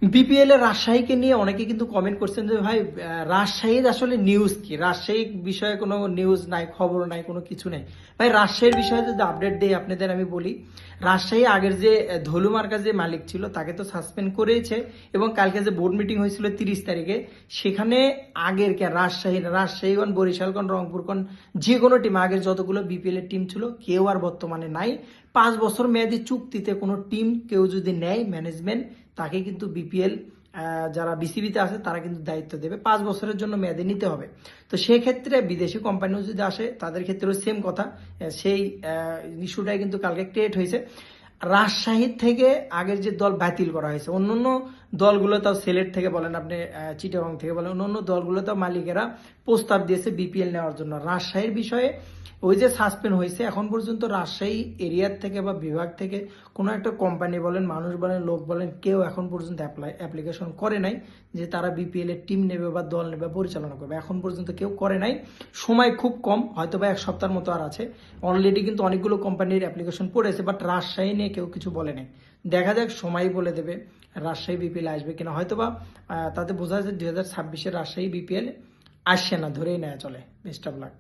BPL এর রাজশাহীকে নিয়ে অনেকে কিন্তু কমেন্ট করছেন যে ভাই রাজশাহীর আসলে নিউজ কি, রাজশাহীর বিষয়ে কোনো নিউজ নাই, খবর নাই, কোনো কিছু নাই। ভাই রাজশাহীর বিষয়ে যদি আপডেট দেই আপনাদের, আমি বলি রাজশাহী আগের যে ধলু মার্কা যে মালিক ছিল তাকে তো সাসপেন্ড করেছে, এবং কালকে যে বোর্ড মিটিং হয়েছিল 30 তারিখে, সেখানে আগের কে রাজশাহীগণ, বরিশালগণ, রংপুরগণ, যে কোনো টিম আগের যতগুলো বিপিএল এর টিম ছিল কেউ আর বর্তমানে নাই। 5 বছর মেয়াদী চুক্তিতে কোনো টিম কেউ যদি নেয় ম্যানেজমেন্ট, তাকে কিন্তু বিপিএল যারা বিসিবিতে আছে তারা কিন্তু দায়িত্ব দেবে, 5 বছরের জন্য মেয়াদে নিতে হবে। তো সেক্ষেত্রে বিদেশি কোম্পানিও যদি আসে তাদের ক্ষেত্রেও সেম কথা, সেই ইস্যুটাই কিন্তু কালকে ক্রিয়েট হয়েছে। রাজশাহী থেকে আগের যে দল বাতিল করা হয়েছে, অন্যান্য দলগুলো তাও সিলেট থেকে বলেন আপনি, চিটাগং থেকে বলেন, অন্যান্য দলগুলো তাও মালিকেরা প্রস্তাব দিয়েছে বিপিএল নেওয়ার জন্য। রাজশাহীর বিষয়ে ওই যে সাসপেন্ড হয়েছে, এখন পর্যন্ত রাজশাহী এরিয়ার থেকে বা বিভাগ থেকে কোনো একটা কোম্পানি বলেন, মানুষ বলেন, লোক বলেন, কেউ এখন পর্যন্ত অ্যাপ্লিকেশন করে নাই যে তারা বিপিএল এর টিম নেবে বা দল নেবে, পরিচালনা করবে। এখন পর্যন্ত কেউ করে নাই, সময় খুব কম, হয়তো বা 1 সপ্তাহের মতো আর আছে। অলরেডি কিন্তু অনেকগুলো কোম্পানির অ্যাপ্লিকেশন পড়েছে, বাট রাজশাহী নিয়ে কেউ কিছু বলে নাই। দেখা যাক, সময় বলে দেবে রাজশাহী বিপিএল আসবে কিনা। হয়তোবা তাতে বোঝা যাচ্ছে 2026-এর রাজশাহী বিপিএল আসছে না, ধরেই নেওয়া চলে। Best of luck.